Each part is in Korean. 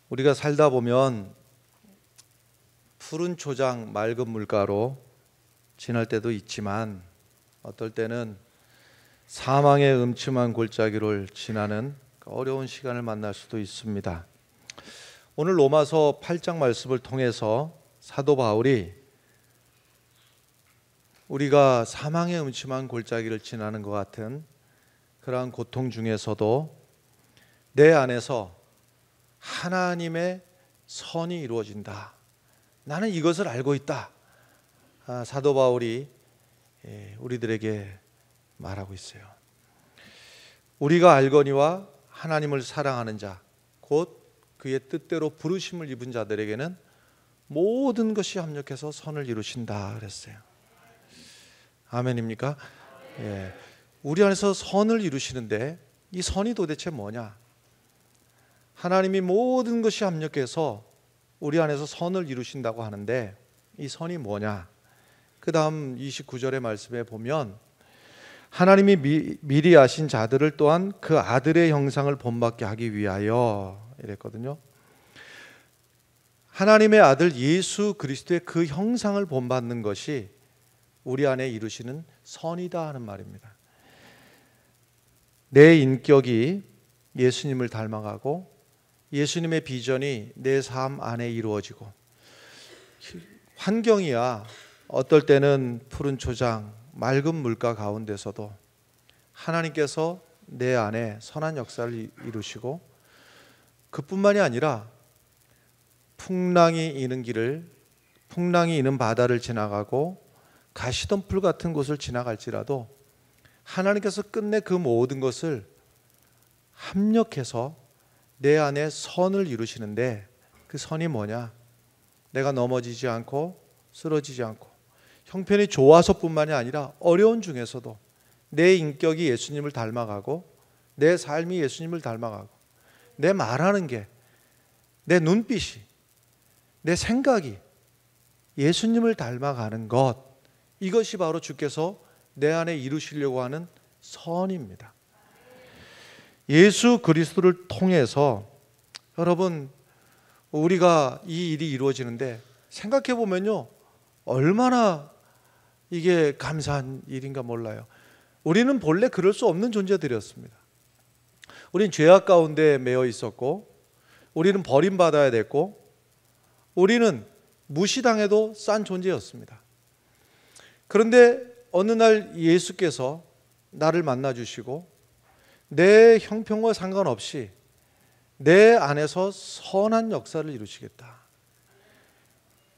우리가 살다 보면 푸른 초장 맑은 물가로 지날 때도 있지만 어떨 때는 사망의 음침한 골짜기를 지나는 어려운 시간을 만날 수도 있습니다. 오늘 로마서 8장 말씀을 통해서 사도 바울이 우리가 사망의 음침한 골짜기를 지나는 것 같은 그러한 고통 중에서도 내 안에서 하나님의 선이 이루어진다, 나는 이것을 알고 있다, 사도 바울이 우리들에게 말하고 있어요. 우리가 알거니와 하나님을 사랑하는 자, 곧 그의 뜻대로 부르심을 입은 자들에게는 모든 것이 합력해서 선을 이루신다 그랬어요. 아멘입니까? 예. 우리 안에서 선을 이루시는데 이 선이 도대체 뭐냐? 하나님이 모든 것이 합력해서 우리 안에서 선을 이루신다고 하는데 이 선이 뭐냐? 그 다음 29절의 말씀에 보면 하나님이 미리 아신 자들을 또한 그 아들의 형상을 본받게 하기 위하여 이랬거든요. 하나님의 아들 예수 그리스도의 그 형상을 본받는 것이 우리 안에 이루시는 선이다 하는 말입니다. 내 인격이 예수님을 닮아가고 예수님의 비전이 내 삶 안에 이루어지고, 환경이야 어떨 때는 푸른 초장 맑은 물가 가운데서도 하나님께서 내 안에 선한 역사를 이루시고, 그뿐만이 아니라 풍랑이 있는 바다를 지나가고 가시덤불 같은 곳을 지나갈지라도 하나님께서 끝내 그 모든 것을 합력해서 내 안에 선을 이루시는데, 그 선이 뭐냐? 내가 넘어지지 않고 쓰러지지 않고 형편이 좋아서뿐만이 아니라 어려운 중에서도 내 인격이 예수님을 닮아가고 내 삶이 예수님을 닮아가고 내 말하는 게, 내 눈빛이, 내 생각이 예수님을 닮아가는 것, 이것이 바로 주께서 내 안에 이루시려고 하는 선입니다. 예수 그리스도를 통해서 여러분, 우리가 이 일이 이루어지는데 생각해 보면요, 얼마나 이게 감사한 일인가 몰라요. 우리는 본래 그럴 수 없는 존재들이었습니다. 우리는 죄악 가운데 매여 있었고, 우리는 버림받아야 됐고, 우리는 무시당해도 싼 존재였습니다. 그런데 어느 날 예수께서 나를 만나 주시고 내 형편과 상관없이 내 안에서 선한 역사를 이루시겠다.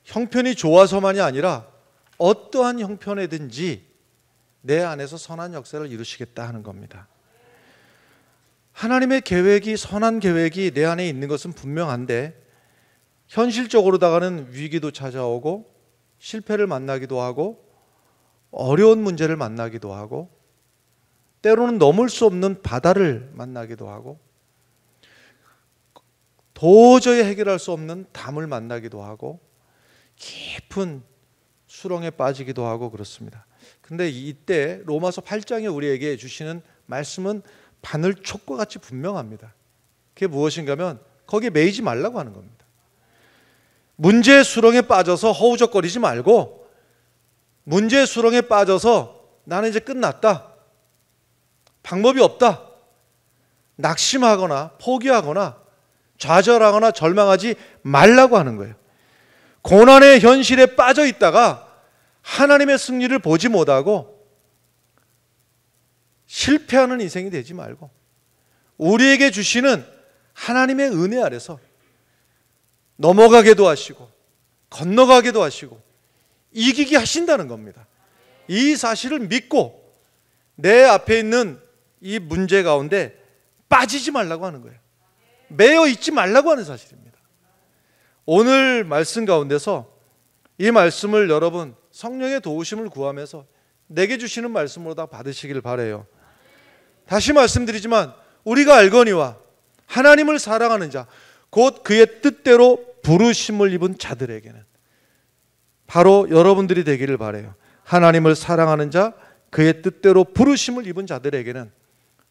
형편이 좋아서만이 아니라 어떠한 형편이든지 내 안에서 선한 역사를 이루시겠다 하는 겁니다. 하나님의 계획이, 선한 계획이 내 안에 있는 것은 분명한데, 현실적으로다가는 위기도 찾아오고 실패를 만나기도 하고 어려운 문제를 만나기도 하고 때로는 넘을 수 없는 바다를 만나기도 하고 도저히 해결할 수 없는 담을 만나기도 하고 깊은 수렁에 빠지기도 하고 그렇습니다. 그런데 이때 로마서 8장에 우리에게 주시는 말씀은 바늘촉과 같이 분명합니다. 그게 무엇인가 하면 거기에 매이지 말라고 하는 겁니다. 문제의 수렁에 빠져서 허우적거리지 말고, 문제의 수렁에 빠져서 나는 이제 끝났다, 방법이 없다, 낙심하거나 포기하거나 좌절하거나 절망하지 말라고 하는 거예요. 고난의 현실에 빠져 있다가 하나님의 승리를 보지 못하고 실패하는 인생이 되지 말고, 우리에게 주시는 하나님의 은혜 아래서 넘어가게도 하시고 건너가게도 하시고 이기게 하신다는 겁니다. 이 사실을 믿고 내 앞에 있는 이 문제 가운데 빠지지 말라고 하는 거예요. 매여 있지 말라고 하는 사실입니다. 오늘 말씀 가운데서 이 말씀을 여러분 성령의 도우심을 구하면서 내게 주시는 말씀으로 다 받으시길 바라요. 다시 말씀드리지만 우리가 알거니와 하나님을 사랑하는 자, 곧 그의 뜻대로 부르심을 입은 자들에게는, 바로 여러분들이 되기를 바라요. 하나님을 사랑하는 자, 그의 뜻대로 부르심을 입은 자들에게는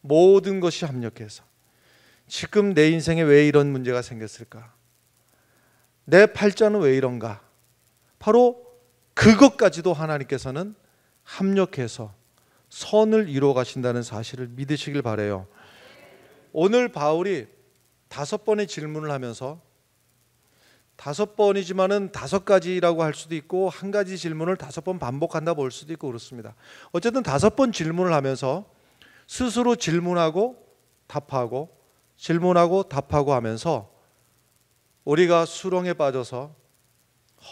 모든 것이 합력해서, 지금 내 인생에 왜 이런 문제가 생겼을까? 내 팔자는 왜 이런가? 바로 그것까지도 하나님께서는 합력해서 선을 이루어 가신다는 사실을 믿으시길 바라요. 오늘 바울이 5번의 질문을 하면서 5번이지만은 5가지라고 할 수도 있고 한 가지 질문을 5번 반복한다 볼 수도 있고 그렇습니다. 어쨌든 5번 질문을 하면서 스스로 질문하고 답하고 질문하고 답하고 하면서 우리가 수렁에 빠져서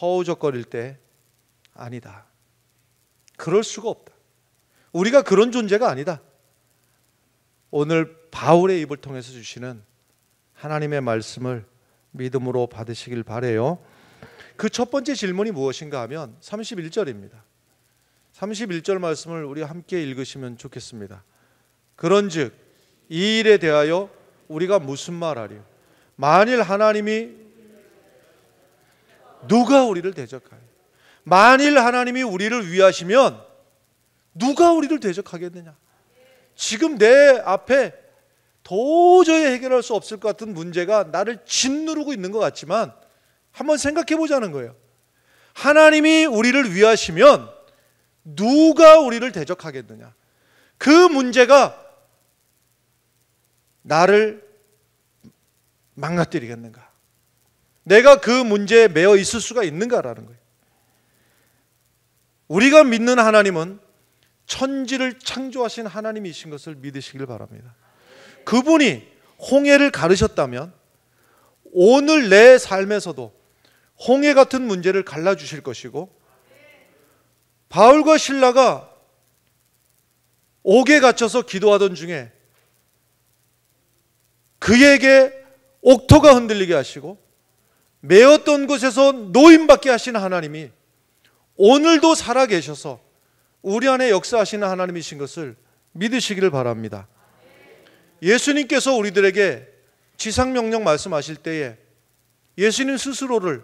허우적거릴 때 아니다. 그럴 수가 없다. 우리가 그런 존재가 아니다. 오늘 바울의 입을 통해서 주시는 하나님의 말씀을 믿음으로 받으시길 바라요. 그 첫 번째 질문이 무엇인가 하면 31절입니다. 31절 말씀을 우리 함께 읽으시면 좋겠습니다. 그런즉 이 일에 대하여 우리가 무슨 말하리요? 만일 하나님이 누가 우리를 대적하여? 만일 하나님이 우리를 위하시면 누가 우리를 대적하겠느냐? 지금 내 앞에 도저히 해결할 수 없을 것 같은 문제가 나를 짓누르고 있는 것 같지만 한번 생각해 보자는 거예요. 하나님이 우리를 위하시면 누가 우리를 대적하겠느냐? 그 문제가 나를 망가뜨리겠는가? 내가 그 문제에 매여 있을 수가 있는가라는 거예요. 우리가 믿는 하나님은 천지를 창조하신 하나님이신 것을 믿으시길 바랍니다. 그분이 홍해를 가르셨다면 오늘 내 삶에서도 홍해 같은 문제를 갈라주실 것이고, 바울과 실라가 옥에 갇혀서 기도하던 중에 그에게 옥토가 흔들리게 하시고 매었던 곳에서 노임받게 하시는 하나님이 오늘도 살아계셔서 우리 안에 역사하시는 하나님이신 것을 믿으시기를 바랍니다. 예수님께서 우리들에게 지상명령 말씀하실 때에 예수님 스스로를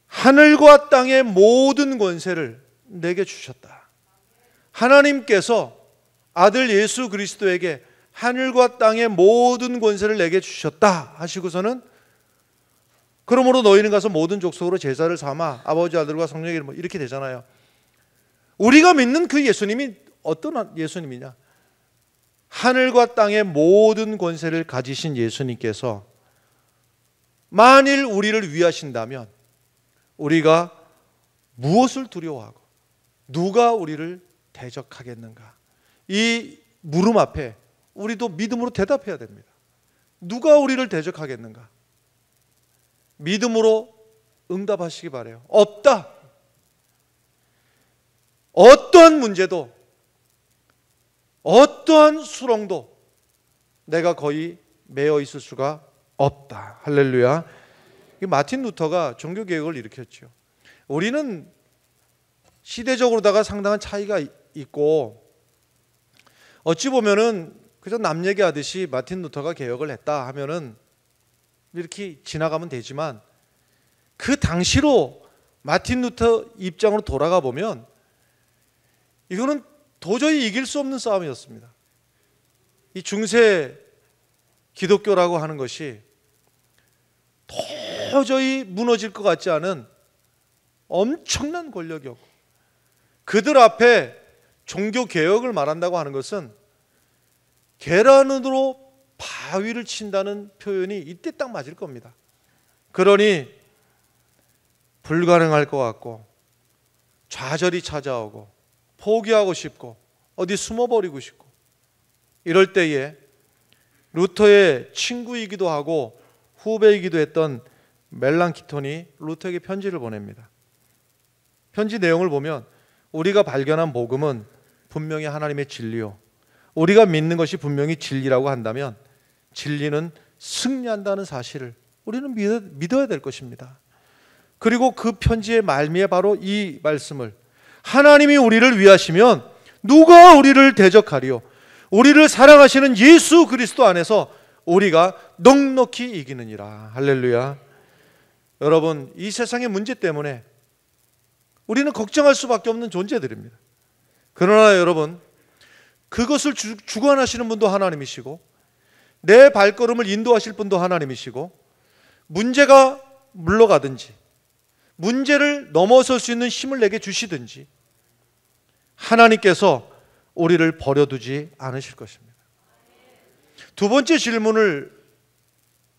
하늘과 땅의 모든 권세를 내게 주셨다. 하나님께서 아들 예수 그리스도에게 하늘과 땅의 모든 권세를 내게 주셨다 하시고서는 그러므로 너희는 가서 모든 족속으로 제자를 삼아 아버지 아들과 성령의 이름으로 이렇게 되잖아요. 우리가 믿는 그 예수님이 어떤 예수님이냐? 하늘과 땅의 모든 권세를 가지신 예수님께서 만일 우리를 위하신다면 우리가 무엇을 두려워하고 누가 우리를 대적하겠는가? 이 물음 앞에 우리도 믿음으로 대답해야 됩니다. 누가 우리를 대적하겠는가? 믿음으로 응답하시기 바라요. 없다. 어떠한 문제도 어떠한 수렁도 내가 거의 매어 있을 수가 없다. 할렐루야. 마틴 루터가 종교개혁을 일으켰죠. 우리는 시대적으로다가 상당한 차이가 있고 어찌 보면은 그저 남 얘기하듯이 마틴 루터가 개혁을 했다 하면은 이렇게 지나가면 되지만 그 당시로 마틴 루터 입장으로 돌아가 보면 이거는 도저히 이길 수 없는 싸움이었습니다. 이 중세 기독교라고 하는 것이 도저히 무너질 것 같지 않은 엄청난 권력이었고 그들 앞에 종교 개혁을 말한다고 하는 것은 계란으로 바위를 친다는 표현이 이때 딱 맞을 겁니다. 그러니 불가능할 것 같고 좌절이 찾아오고 포기하고 싶고 어디 숨어버리고 싶고 이럴 때에 루터의 친구이기도 하고 후배이기도 했던 멜랑키톤이 루터에게 편지를 보냅니다. 편지 내용을 보면 우리가 발견한 복음은 분명히 하나님의 진리요, 우리가 믿는 것이 분명히 진리라고 한다면 진리는 승리한다는 사실을 우리는 믿어야 될 것입니다. 그리고 그 편지의 말미에 바로 이 말씀을, 하나님이 우리를 위하시면 누가 우리를 대적하리요? 우리를 사랑하시는 예수 그리스도 안에서 우리가 넉넉히 이기느니라. 할렐루야. 여러분, 이 세상의 문제 때문에 우리는 걱정할 수밖에 없는 존재들입니다. 그러나 여러분, 그것을 주관하시는 분도 하나님이시고 내 발걸음을 인도하실 분도 하나님이시고 문제가 물러가든지 문제를 넘어설 수 있는 힘을 내게 주시든지 하나님께서 우리를 버려두지 않으실 것입니다. 두 번째 질문을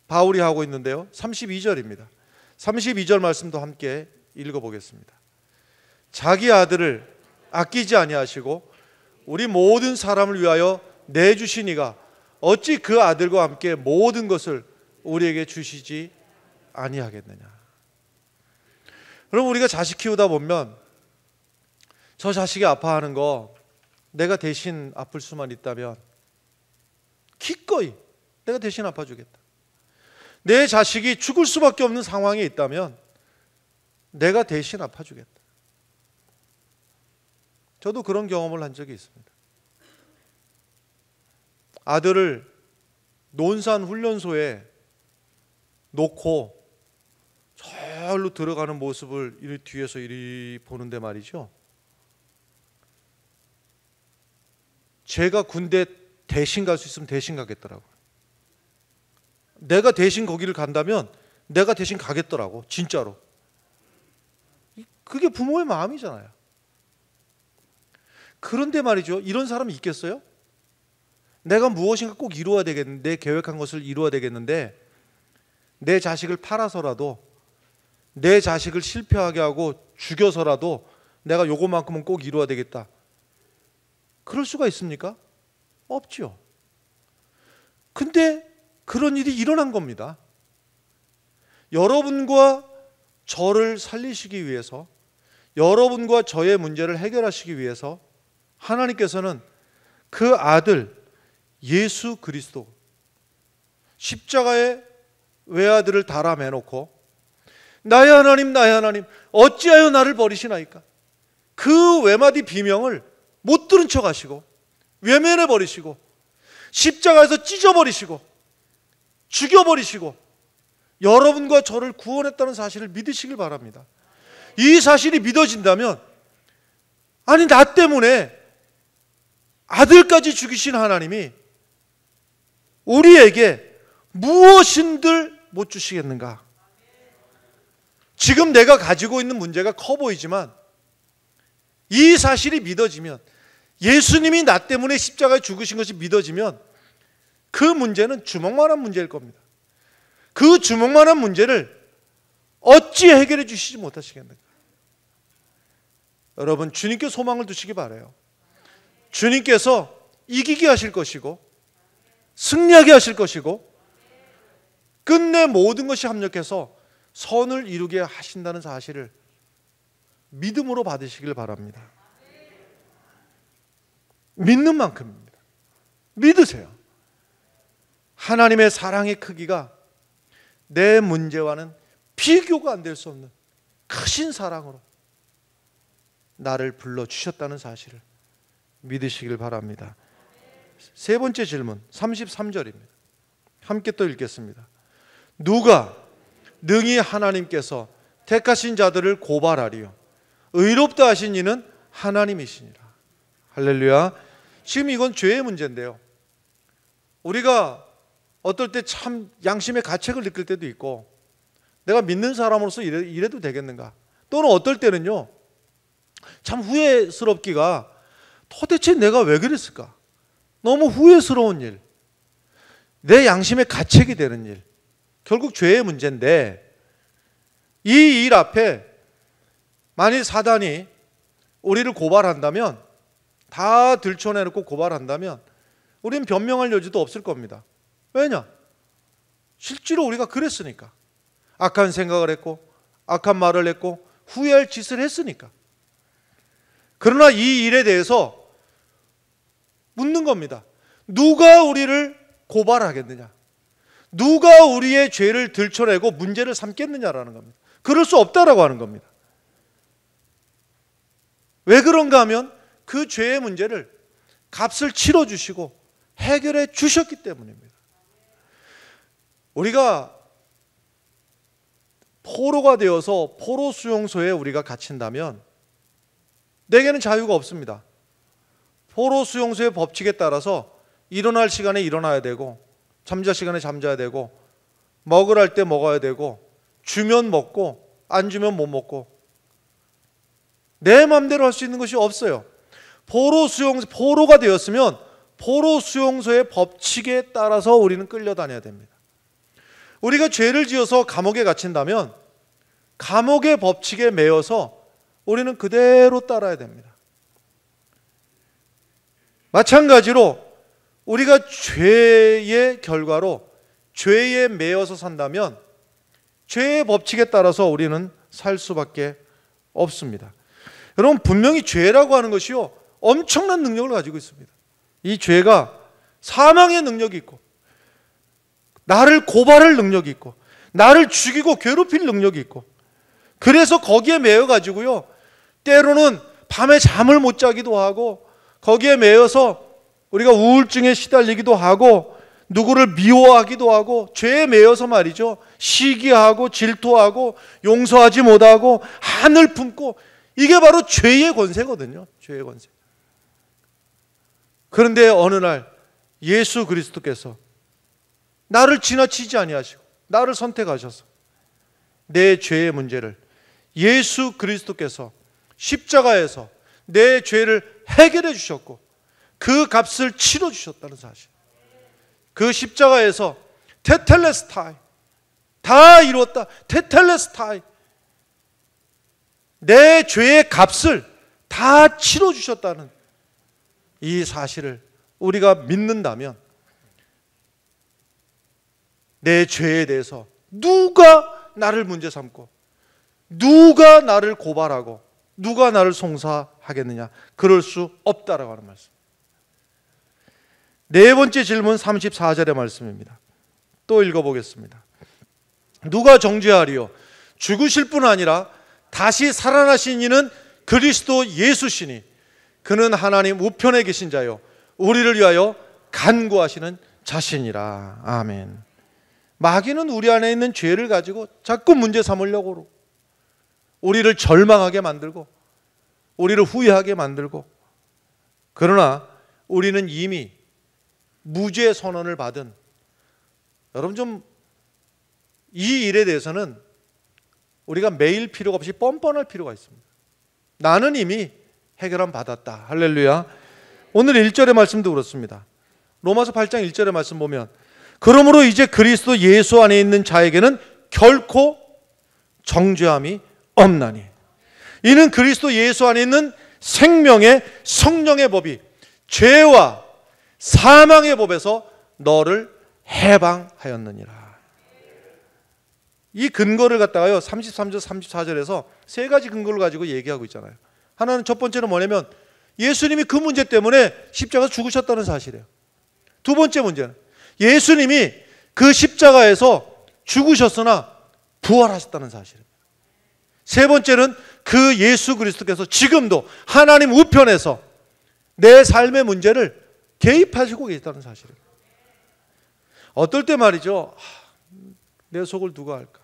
바울이 하고 있는데요, 32절입니다. 32절 말씀도 함께 읽어보겠습니다. 자기 아들을 아끼지 아니하시고 우리 모든 사람을 위하여 내주신 이가 어찌 그 아들과 함께 모든 것을 우리에게 주시지 아니하겠느냐. 여러분, 우리가 자식 키우다 보면 저 자식이 아파하는 거 내가 대신 아플 수만 있다면 기꺼이 내가 대신 아파주겠다. 내 자식이 죽을 수밖에 없는 상황에 있다면 내가 대신 아파주겠다. 저도 그런 경험을 한 적이 있습니다. 아들을 논산 훈련소에 놓고 절로 들어가는 모습을 이리 뒤에서 이리 보는데 말이죠, 제가 군대 대신 갈 수 있으면 대신 가겠더라고요. 내가 대신 거기를 간다면 내가 대신 가겠더라고, 진짜로. 그게 부모의 마음이잖아요. 그런데 말이죠, 이런 사람이 있겠어요? 내가 무엇인가 꼭 이루어야 되겠는데, 계획한 것을 이루어야 되겠는데 내 자식을 팔아서라도, 내 자식을 실패하게 하고 죽여서라도 내가 요것만큼은 꼭 이루어야 되겠다. 그럴 수가 있습니까? 없죠. 근데 그런 일이 일어난 겁니다. 여러분과 저를 살리시기 위해서, 여러분과 저의 문제를 해결하시기 위해서 하나님께서는 그 아들 예수 그리스도 십자가에 외아들을 달아 매놓고 나의 하나님 나의 하나님 어찌하여 나를 버리시나이까, 그 외마디 비명을 못 들은 척 하시고 외면해 버리시고 십자가에서 찢어버리시고 죽여버리시고 여러분과 저를 구원했다는 사실을 믿으시길 바랍니다. 이 사실이 믿어진다면, 아니 나 때문에 아들까지 죽이신 하나님이 우리에게 무엇인들 못 주시겠는가? 지금 내가 가지고 있는 문제가 커 보이지만 이 사실이 믿어지면, 예수님이 나 때문에 십자가에 죽으신 것이 믿어지면 그 문제는 주먹만한 문제일 겁니다. 그 주먹만한 문제를 어찌 해결해 주시지 못하시겠는가? 여러분, 주님께 소망을 두시기 바라요. 주님께서 이기게 하실 것이고 승리하게 하실 것이고 끝내 모든 것이 합력해서 선을 이루게 하신다는 사실을 믿음으로 받으시길 바랍니다. 믿는 만큼입니다. 믿으세요. 하나님의 사랑의 크기가 내 문제와는 비교가 안 될 수 없는 크신 사랑으로 나를 불러주셨다는 사실을 믿으시길 바랍니다. 세 번째 질문 33절입니다. 함께 또 읽겠습니다. 누가 능히 하나님께서 택하신 자들을 고발하리요, 의롭다 하신 이는 하나님이시니라. 할렐루야. 지금 이건 죄의 문제인데요, 우리가 어떨 때 참 양심의 가책을 느낄 때도 있고, 내가 믿는 사람으로서 이래도 되겠는가, 또는 어떨 때는요 참 후회스럽기가, 도대체 내가 왜 그랬을까, 너무 후회스러운 일, 내 양심의 가책이 되는 일, 결국 죄의 문제인데, 이 일 앞에 만일 사단이 우리를 고발한다면, 다 들춰내놓고 고발한다면 우리는 변명할 여지도 없을 겁니다. 왜냐? 실제로 우리가 그랬으니까. 악한 생각을 했고 악한 말을 했고 후회할 짓을 했으니까. 그러나 이 일에 대해서 묻는 겁니다. 누가 우리를 고발하겠느냐? 누가 우리의 죄를 들춰내고 문제를 삼겠느냐라는 겁니다. 그럴 수 없다라고 하는 겁니다. 왜 그런가 하면 그 죄의 문제를 값을 치러주시고 해결해 주셨기 때문입니다. 우리가 포로가 되어서 포로 수용소에 우리가 갇힌다면 내게는 자유가 없습니다. 포로 수용소의 법칙에 따라서 일어날 시간에 일어나야 되고 잠잘 시간에 잠자야 되고 먹으라 할 때 먹어야 되고, 주면 먹고 안 주면 못 먹고, 내 마음대로 할 수 있는 것이 없어요. 포로가 되었으면 포로 수용소의 법칙에 따라서 우리는 끌려다녀야 됩니다. 우리가 죄를 지어서 감옥에 갇힌다면 감옥의 법칙에 매여서 우리는 그대로 따라야 됩니다. 마찬가지로 우리가 죄의 결과로 죄에 매여서 산다면 죄의 법칙에 따라서 우리는 살 수밖에 없습니다. 여러분, 분명히 죄라고 하는 것이요, 엄청난 능력을 가지고 있습니다. 이 죄가 사망의 능력이 있고, 나를 고발할 능력이 있고, 나를 죽이고 괴롭힐 능력이 있고, 그래서 거기에 매여 가지고요, 때로는 밤에 잠을 못 자기도 하고, 거기에 매여서 우리가 우울증에 시달리기도 하고, 누구를 미워하기도 하고, 죄에 매여서 말이죠, 시기하고 질투하고 용서하지 못하고 한을 품고, 이게 바로 죄의 권세거든요. 죄의 권세. 그런데 어느 날 예수 그리스도께서 나를 지나치지 아니하시고 나를 선택하셔서 내 죄의 문제를 예수 그리스도께서 십자가에서 내 죄를 해결해 주셨고 그 값을 치러 주셨다는 사실. 그 십자가에서 테텔레스타이, 다 이루었다, 테텔레스타이, 내 죄의 값을 다 치러 주셨다는 이 사실을 우리가 믿는다면 내 죄에 대해서 누가 나를 문제 삼고 누가 나를 고발하고 누가 나를 송사하겠느냐, 그럴 수 없다라고 하는 말씀. 네 번째 질문 34절의 말씀입니다. 또 읽어보겠습니다. 누가 정죄하리요? 죽으실 뿐 아니라 다시 살아나신 이는 그리스도 예수시니 그는 하나님 우편에 계신 자요 우리를 위하여 간구하시는 자신이라. 아멘. 마귀는 우리 안에 있는 죄를 가지고 자꾸 문제 삼으려고 그러고, 우리를 절망하게 만들고 우리를 후회하게 만들고, 그러나 우리는 이미 무죄 선언을 받은, 여러분 좀 이 일에 대해서는 우리가 매일 필요가 없이 뻔뻔할 필요가 있습니다. 나는 이미 해결함 받았다. 할렐루야. 오늘 1절의 말씀도 그렇습니다. 로마서 8장 1절의 말씀 보면, 그러므로 이제 그리스도 예수 안에 있는 자에게는 결코 정죄함이 없나니 이는 그리스도 예수 안에 있는 생명의 성령의 법이 죄와 사망의 법에서 너를 해방하였느니라. 이 근거를 갖다가요 33절 34절에서 세 가지 근거를 가지고 얘기하고 있잖아요. 하나는, 첫 번째는 뭐냐면 예수님이 그 문제 때문에 십자가에서 죽으셨다는 사실이에요. 두 번째 문제는 예수님이 그 십자가에서 죽으셨으나 부활하셨다는 사실입니다. 세 번째는 그 예수 그리스도께서 지금도 하나님 우편에서 내 삶의 문제를 개입하시고 계시다는 사실입니다. 어떨 때 말이죠, 내 속을 누가 알까?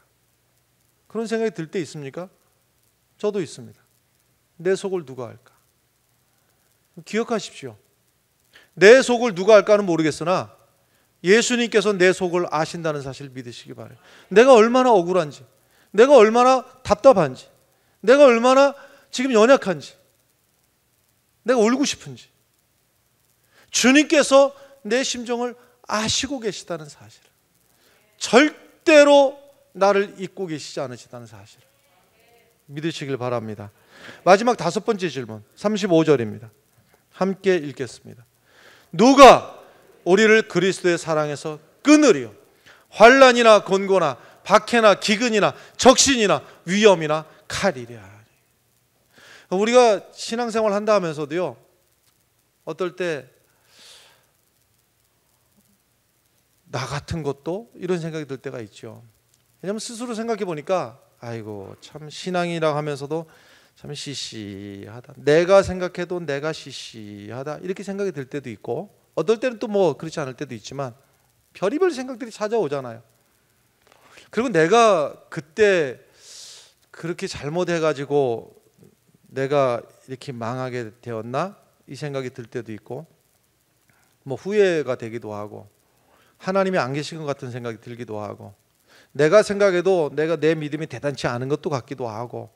그런 생각이 들 때 있습니까? 저도 있습니다. 내 속을 누가 알까? 기억하십시오. 내 속을 누가 알까는 모르겠으나 예수님께서 내 속을 아신다는 사실을 믿으시기 바라요. 내가 얼마나 억울한지, 내가 얼마나 답답한지, 내가 얼마나 지금 연약한지, 내가 울고 싶은지, 주님께서 내 심정을 아시고 계시다는 사실, 절대로 나를 잊고 계시지 않으시다는 사실 믿으시길 바랍니다. 마지막 다섯 번째 질문 35절입니다. 함께 읽겠습니다. 누가 우리를 그리스도의 사랑에서 끊으리요? 환난이나 곤고나 박해나 기근이나 적신이나 위험이나 칼이랴. 우리가 신앙생활 한다 하면서도요, 어떨 때 나 같은 것도 이런 생각이 들 때가 있죠. 왜냐하면 스스로 생각해 보니까 아이고 참 신앙이라고 하면서도 참 시시하다, 내가 생각해도 내가 시시하다, 이렇게 생각이 들 때도 있고, 어떨 때는 또 뭐 그렇지 않을 때도 있지만 별의별 생각들이 찾아오잖아요. 그리고 내가 그때 그렇게 잘못해가지고 내가 이렇게 망하게 되었나, 이 생각이 들 때도 있고, 뭐 후회가 되기도 하고 하나님이 안 계신 것 같은 생각이 들기도 하고, 내가 생각해도 내가 내 믿음이 대단치 않은 것도 같기도 하고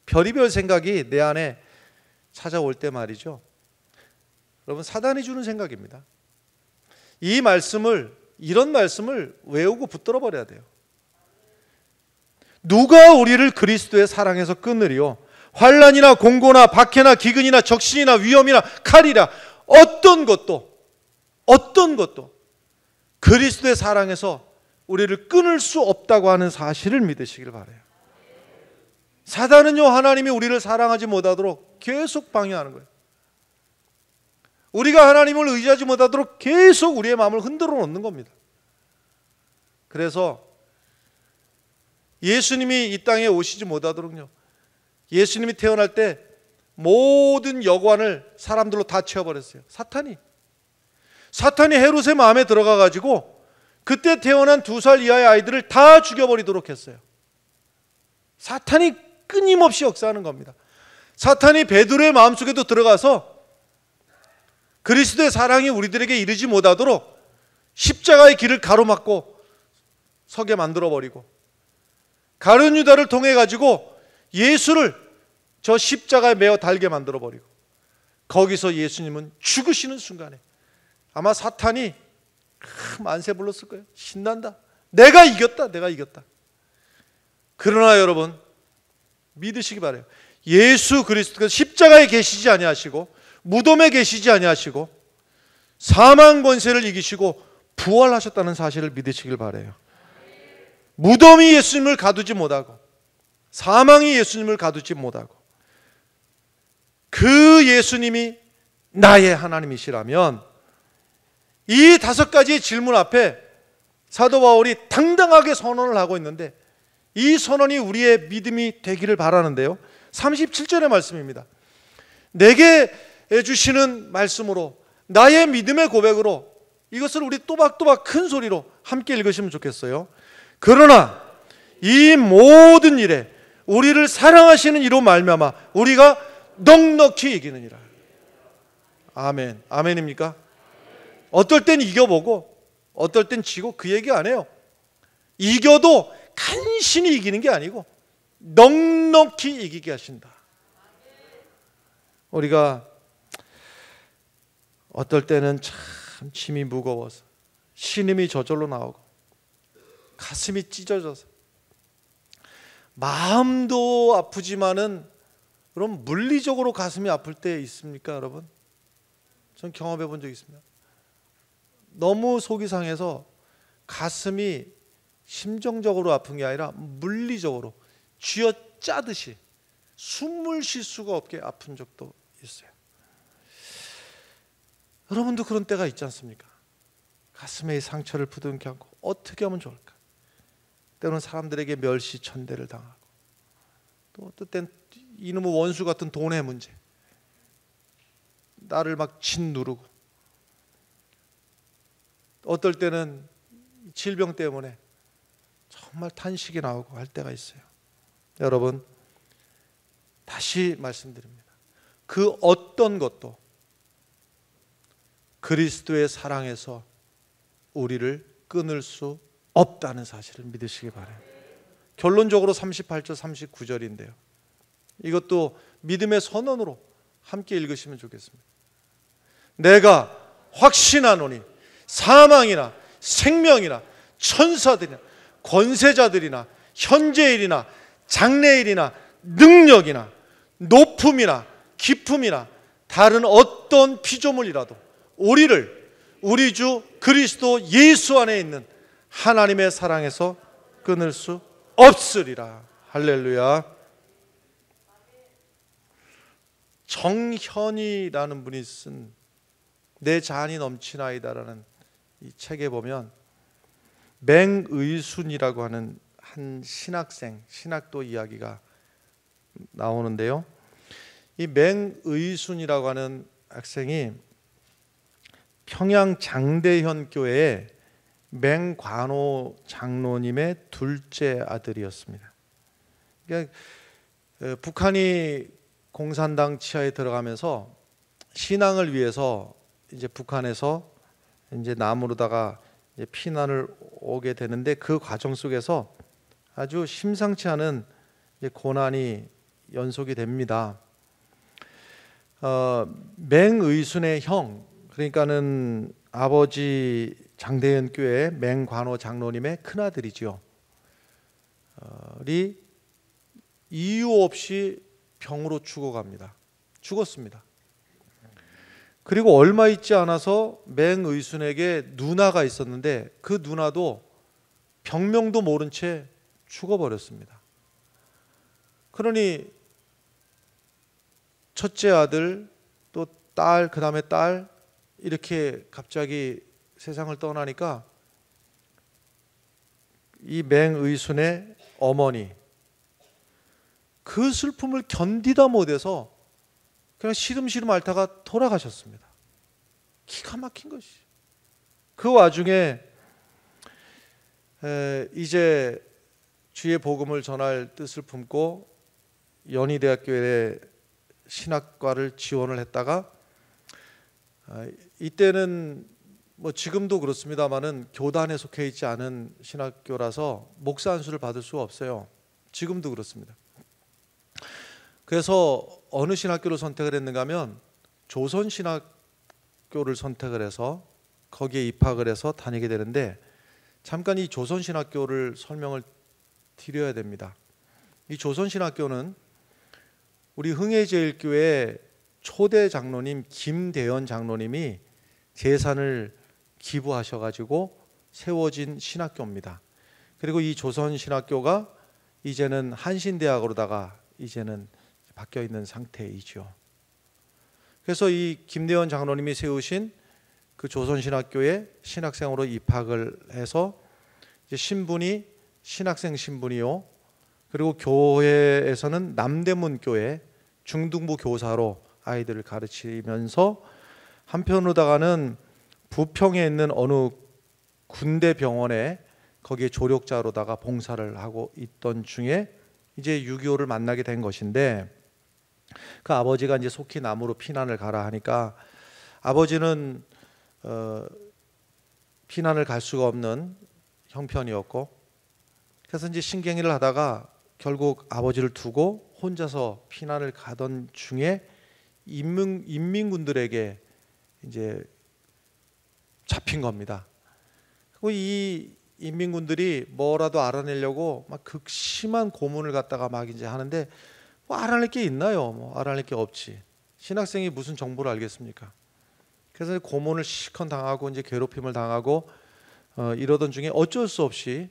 별의별 생각이 내 안에 찾아올 때 말이죠. 여러분, 사단이 주는 생각입니다. 이 말씀을, 이런 말씀을 외우고 붙들어 버려야 돼요. 누가 우리를 그리스도의 사랑에서 끊으리요? 환난이나 공고나 박해나 기근이나 적신이나 위험이나 칼이라 어떤 것도 그리스도의 사랑에서 우리를 끊을 수 없다고 하는 사실을 믿으시길 바라요. 사단은요, 하나님이 우리를 사랑하지 못하도록 계속 방해하는 거예요. 우리가 하나님을 의지하지 못하도록 계속 우리의 마음을 흔들어 놓는 겁니다. 그래서 예수님이 이 땅에 오시지 못하도록요, 예수님이 태어날 때 모든 여관을 사람들로 다 채워버렸어요. 사탄이 헤롯의 마음에 들어가 가지고 그때 태어난 2살 이하의 아이들을 다 죽여버리도록 했어요. 사탄이 끊임없이 역사하는 겁니다. 사탄이 베드로의 마음속에도 들어가서 그리스도의 사랑이 우리들에게 이르지 못하도록 십자가의 길을 가로막고 서게 만들어버리고, 가룟 유다를 통해 가지고 예수를 저 십자가에 매어 달게 만들어버리고, 거기서 예수님은 죽으시는 순간에 아마 사탄이 만세 불렀을 거예요. 신난다, 내가 이겼다. 그러나 여러분, 믿으시기 바라요. 예수 그리스도가 십자가에 계시지 아니하시고 무덤에 계시지 아니하시고 사망 권세를 이기시고 부활하셨다는 사실을 믿으시길 바라요. 무덤이 예수님을 가두지 못하고 사망이 예수님을 가두지 못하고 그 예수님이 나의 하나님이시라면, 이 5가지의 질문 앞에 사도 바울이 당당하게 선언을 하고 있는데, 이 선언이 우리의 믿음이 되기를 바라는데요, 37절의 말씀입니다. 내게 주시는 말씀으로, 나의 믿음의 고백으로, 이것을 우리 또박또박 큰 소리로 함께 읽으시면 좋겠어요. 그러나 이 모든 일에 우리를 사랑하시는 이로 말미암아 우리가 넉넉히 이기느니라. 아멘. 아멘입니까? 어떨 땐 이겨보고 어떨 땐 지고, 그 얘기 안 해요. 이겨도 간신히 이기는 게 아니고 넉넉히 이기게 하신다. 우리가 어떨 때는 참 짐이 무거워서 신음이 저절로 나오고 가슴이 찢어져서 마음도 아프지만은, 그럼 물리적으로 가슴이 아플 때 있습니까, 여러분? 전 경험해 본 적 있습니다. 너무 속이 상해서 가슴이 심정적으로 아픈 게 아니라 물리적으로 쥐어 짜듯이 숨을 쉴 수가 없게 아픈 적도 있어요. 여러분도 그런 때가 있지 않습니까? 가슴에 이 상처를 부둥켜 안고 어떻게 하면 좋을까? 때로는 사람들에게 멸시천대를 당하고, 또 어떨 땐 이놈의 원수 같은 돈의 문제, 나를 막 짓누르고, 어떨 때는 질병 때문에 정말 탄식이 나오고 할 때가 있어요. 여러분, 다시 말씀드립니다. 그 어떤 것도 그리스도의 사랑에서 우리를 끊을 수 없다는 사실을 믿으시기 바라요. 결론적으로 38절 39절인데요, 이것도 믿음의 선언으로 함께 읽으시면 좋겠습니다. 내가 확신하노니 사망이나 생명이나 천사들이나 권세자들이나 현재일이나 장래일이나 능력이나 높음이나 깊음이나 다른 어떤 피조물이라도 우리를 우리 주 그리스도 예수 안에 있는 하나님의 사랑에서 끊을 수 없으리라. 할렐루야. 정현이라는 분이 쓴 내 잔이 넘치나이다라는 이 책에 보면 맹의순이라고 하는 한 신학생, 신학도 이야기가 나오는데요, 이 맹의순이라고 하는 학생이 평양 장대현 교회의 맹관호 장로님의 둘째 아들이었습니다. 그러니까 북한이 공산당 치하에 들어가면서 신앙을 위해서 이제 북한에서 이제 남으로다가 피난을 오게 되는데 그 과정 속에서 아주 심상치 않은 고난이 연속이 됩니다. 맹의순의 형, 그러니까는 아버지 장대현 교회 맹관호 장로님의 큰아들이죠. 이 이유 없이 병으로 죽었습니다. 그리고 얼마 있지 않아서 맹의순에게 누나가 있었는데 그 누나도 병명도 모른 채 죽어버렸습니다. 그러니 첫째 아들, 또 딸, 그 다음에 딸, 이렇게 갑자기 세상을 떠나니까 이 맹의순의 어머니, 그 슬픔을 견디다 못해서 그냥 시름시름 앓다가 돌아가셨습니다. 기가 막힌 것이. 그 와중에 이제 주의 복음을 전할 뜻을 품고 연희대학교에 신학과를 지원을 했다가 이때는 뭐 지금도 그렇습니다만은 교단에 속해 있지 않은 신학교라서 목사 안수를 받을 수 없어요. 지금도 그렇습니다. 그래서 어느 신학교를 선택을 했는가 하면 조선신학교를 선택을 해서 거기에 입학을 해서 다니게 되는데, 잠깐 이 조선신학교를 설명을 드려야 됩니다. 이 조선신학교는 우리 흥해제일교회 초대 장로님 김대현 장로님이 재산을 기부하셔가지고 세워진 신학교입니다. 그리고 이 조선신학교가 이제는 한신대학으로다가 이제는 바뀌어 있는 상태이죠. 그래서 이 김대현 장로님이 세우신 그 조선신학교에 신학생으로 입학을 해서 이제 신분이 신학생 신분이요. 그리고 교회에서는 남대문교회 중등부 교사로 아이들을 가르치면서 한편으로다가는 부평에 있는 어느 군대 병원에 거기에 조력자로다가 봉사를 하고 있던 중에 이제 6.25를 만나게 된 것인데, 그 아버지가 이제 속히 남으로 피난을 가라 하니까 아버지는 피난을 갈 수가 없는 형편이었고, 그래서 이제 신경의를 하다가 결국 아버지를 두고 혼자서 피난을 가던 중에 인민군들에게 이제 잡힌 겁니다. 그리고 이 인민군들이 뭐라도 알아내려고 막 극심한 고문을 갖다가 막 이제 하는데, 뭐 알아낼 게 있나요? 뭐 알아낼 게 없지. 신학생이 무슨 정보를 알겠습니까? 그래서 고문을 실컷 당하고 이제 괴롭힘을 당하고 이러던 중에 어쩔 수 없이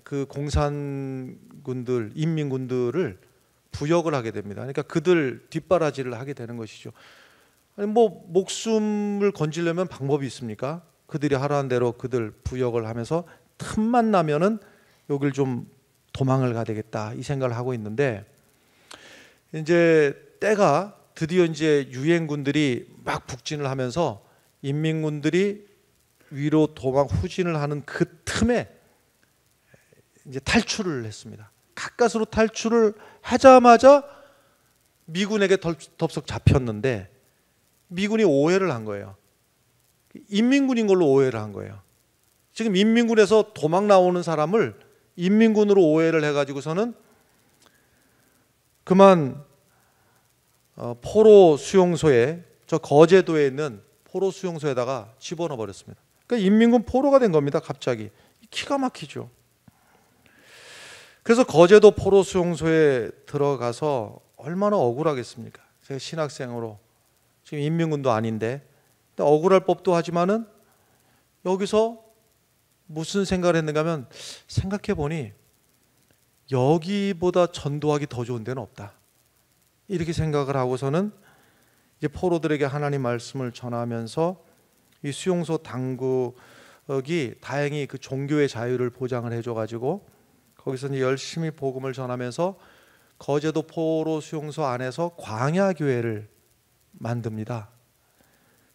그 공산군들, 인민군들을 부역을 하게 됩니다. 그러니까 그들 뒷바라지를 하게 되는 것이죠. 아니 뭐 목숨을 건지려면 방법이 있습니까? 그들이 하라는 대로 그들 부역을 하면서 틈만 나면은 여길 좀 도망을 가야 되겠다 이 생각을 하고 있는데, 이제 때가 드디어 이제 유엔군들이 막 북진을 하면서 인민군들이 위로 도망 후진을 하는 그 틈에 이제 탈출을 했습니다. 가까스로 탈출을 하자마자 미군에게 덥석 잡혔는데, 미군이 오해를 한 거예요. 인민군인 걸로 오해를 한 거예요. 지금 인민군에서 도망 나오는 사람을 인민군으로 오해를 해가지고서는 그만 포로 수용소에, 저 거제도에 있는 포로 수용소에다가 집어넣어 버렸습니다. 그러니까 인민군 포로가 된 겁니다. 갑자기. 기가 막히죠. 그래서 거제도 포로 수용소에 들어가서 얼마나 억울하겠습니까? 제가 신학생으로 지금 인민군도 아닌데 억울할 법도 하지만은 여기서 무슨 생각을 했는가 하면, 생각해 보니 여기보다 전도하기 더 좋은 데는 없다. 이렇게 생각을 하고서는 이제 포로들에게 하나님 말씀을 전하면서 이 수용소 당국이 다행히 그 종교의 자유를 보장을 해줘가지고 거기서 이제 열심히 복음을 전하면서 거제도 포로 수용소 안에서 광야교회를 만듭니다.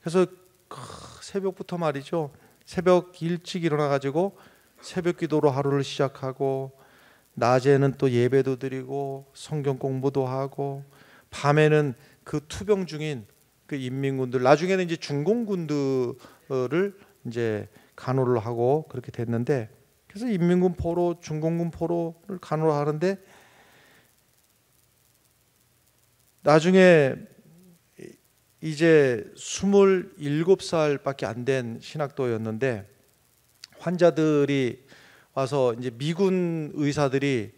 그래서 새벽부터 말이죠. 새벽 일찍 일어나가지고 새벽 기도로 하루를 시작하고, 낮에는 또 예배도 드리고 성경 공부도 하고, 밤에는 그 투병 중인 그 인민군들, 나중에는 이제 중공군들을 이제 간호를 하고 그렇게 됐는데, 그래서 인민군 포로, 중공군 포로를 간호를 하는데 나중에 이제 27살밖에 안 된 신학도였는데 환자들이 와서 이제 미군 의사들이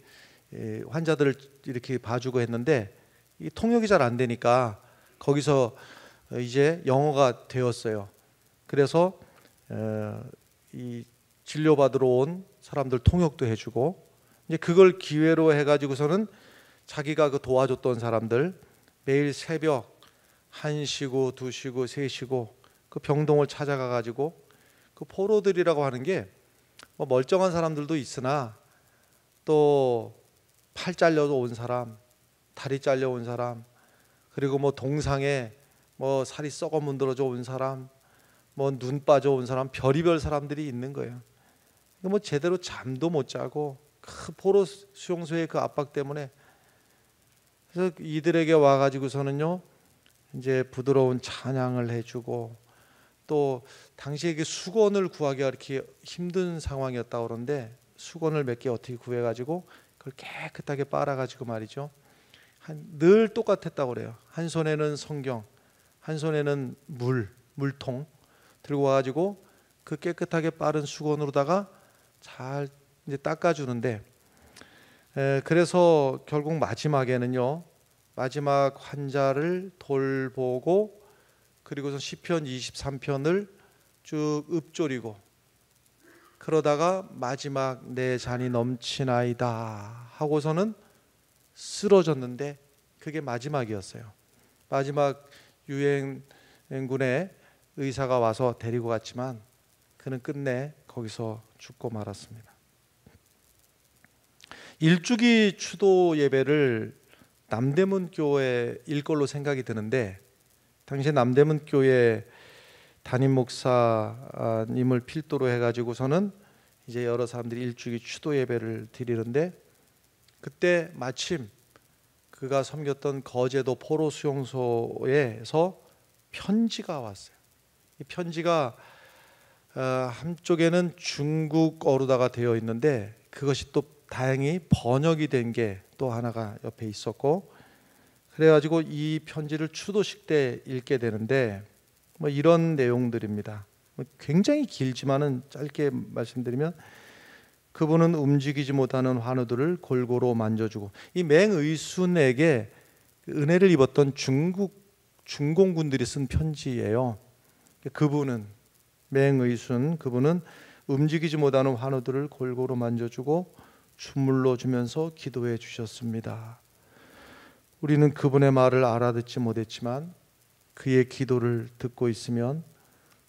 환자들을 이렇게 봐주고 했는데 이 통역이 잘 안 되니까 거기서 이제 영어가 되었어요. 그래서 이 진료받으러 온 사람들 통역도 해주고, 이제 그걸 기회로 해가지고서는 자기가 그 도와줬던 사람들 매일 새벽 1시고 2시고 3시고 그 병동을 찾아가 가지고, 그 포로들이라고 하는 게 뭐 멀쩡한 사람들도 있으나 또 팔 잘려서 온 사람, 다리 잘려 온 사람, 그리고 뭐 동상에 뭐 살이 썩어 문드러져 온 사람, 뭐 눈 빠져 온 사람, 별의별 사람들이 있는 거예요. 뭐 제대로 잠도 못 자고 그 포로 수용소의 그 압박 때문에. 그래서 이들에게 와가지고서는요 이제 부드러운 찬양을 해주고, 또 당시에 수건을 구하기가 이렇게 힘든 상황이었다고 그러는데 수건을 몇 개 어떻게 구해가지고 그걸 깨끗하게 빨아가지고 말이죠, 늘 똑같았다고 그래요. 한 손에는 성경, 한 손에는 물통 들고 와가지고 그 깨끗하게 빠른 수건으로다가 잘 이제 닦아주는데, 그래서 결국 마지막에는요, 마지막 환자를 돌보고 그리고서 시편 23편을 쭉 읊조리고 그러다가 마지막 내 잔이 넘치나이다 하고서는 쓰러졌는데 그게 마지막이었어요. 마지막 유엔군의 의사가 와서 데리고 갔지만 그는 끝내 거기서 죽고 말았습니다. 일주기 추도 예배를 남대문 교회일 걸로 생각이 드는데, 당시 남대문 교회 담임 목사님을 필두로 해가지고서는 이제 여러 사람들이 일주기 추도 예배를 드리는데, 그때 마침 그가 섬겼던 거제도 포로 수용소에서 편지가 왔어요. 이 편지가 한쪽에는 중국어로다가 되어 있는데 그것이 또 다행히 번역이 된 게 또 하나가 옆에 있었고, 그래가지고 이 편지를 추도식 때 읽게 되는데 뭐 이런 내용들입니다. 굉장히 길지만은 짧게 말씀드리면, 그분은 움직이지 못하는 환우들을 골고루 만져주고, 이 맹의순에게 은혜를 입었던 중공군들이 쓴 편지예요. 그분은 맹의순, 그분은 움직이지 못하는 환우들을 골고루 만져주고 주물러 주면서 기도해 주셨습니다. 우리는 그분의 말을 알아듣지 못했지만 그의 기도를 듣고 있으면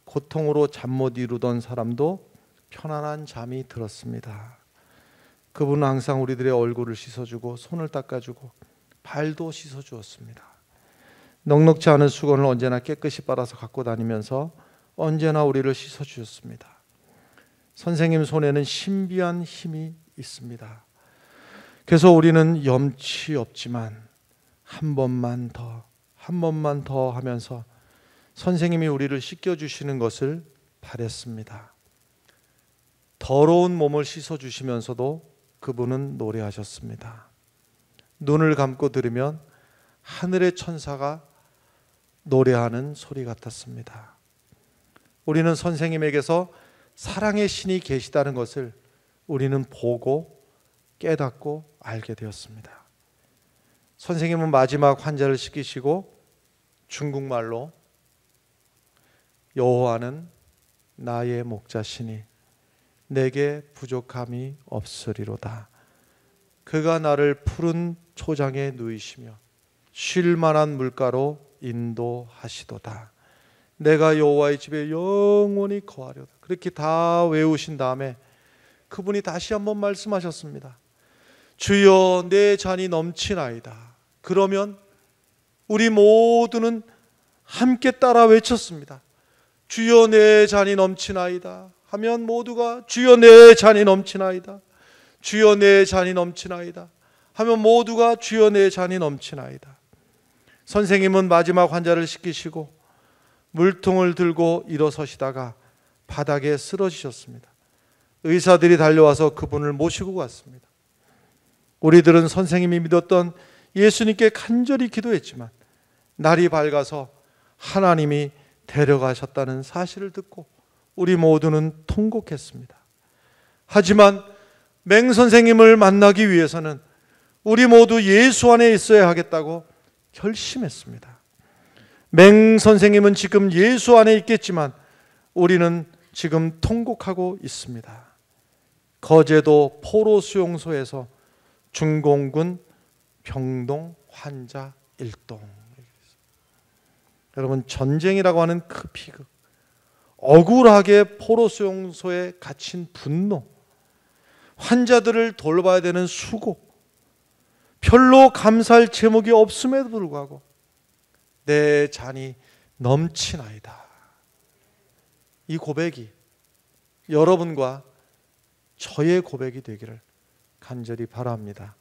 고통으로 잠 못 이루던 사람도 편안한 잠이 들었습니다. 그분은 항상 우리들의 얼굴을 씻어주고 손을 닦아주고 발도 씻어주었습니다. 넉넉지 않은 수건을 언제나 깨끗이 빨아서 갖고 다니면서 언제나 우리를 씻어주셨습니다. 선생님 손에는 신비한 힘이 있습니다. 그래서 우리는 염치 없지만 한 번만 더 하면서 선생님이 우리를 씻겨주시는 것을 바랬습니다. 더러운 몸을 씻어주시면서도 그분은 노래하셨습니다. 눈을 감고 들으면 하늘의 천사가 노래하는 소리 같았습니다. 우리는 선생님에게서 사랑의 신이 계시다는 것을 우리는 보고 깨닫고 알게 되었습니다. 선생님은 마지막 환자를 씻기시고 중국말로 여호와는 나의 목자시니 내게 부족함이 없으리로다. 그가 나를 푸른 초장에 누이시며 쉴 만한 물가로 인도하시도다. 내가 여호와의 집에 영원히 거하려다. 그렇게 다 외우신 다음에 그분이 다시 한번 말씀하셨습니다. 주여 내 잔이 넘치나이다. 그러면 우리 모두는 함께 따라 외쳤습니다. 주여 내 잔이 넘치나이다 하면 모두가 주여 내 잔이 넘치나이다, 주여 내 잔이 넘치나이다 하면 모두가 주여 내 잔이 넘치나이다. 선생님은 마지막 환자를 씻기시고 물통을 들고 일어서시다가 바닥에 쓰러지셨습니다. 의사들이 달려와서 그분을 모시고 갔습니다. 우리들은 선생님이 믿었던 예수님께 간절히 기도했지만 날이 밝아서 하나님이 데려가셨다는 사실을 듣고 우리 모두는 통곡했습니다. 하지만 맹 선생님을 만나기 위해서는 우리 모두 예수 안에 있어야 하겠다고 결심했습니다. 맹 선생님은 지금 예수 안에 있겠지만 우리는 지금 통곡하고 있습니다. 거제도 포로 수용소에서 중공군 병동 환자 1동. 여러분, 전쟁이라고 하는 그 비극, 억울하게 포로 수용소에 갇힌 분노, 환자들을 돌봐야 되는 수고, 별로 감사할 제목이 없음에도 불구하고 내 잔이 넘치나이다. 이 고백이 여러분과 저의 고백이 되기를 간절히 바랍니다.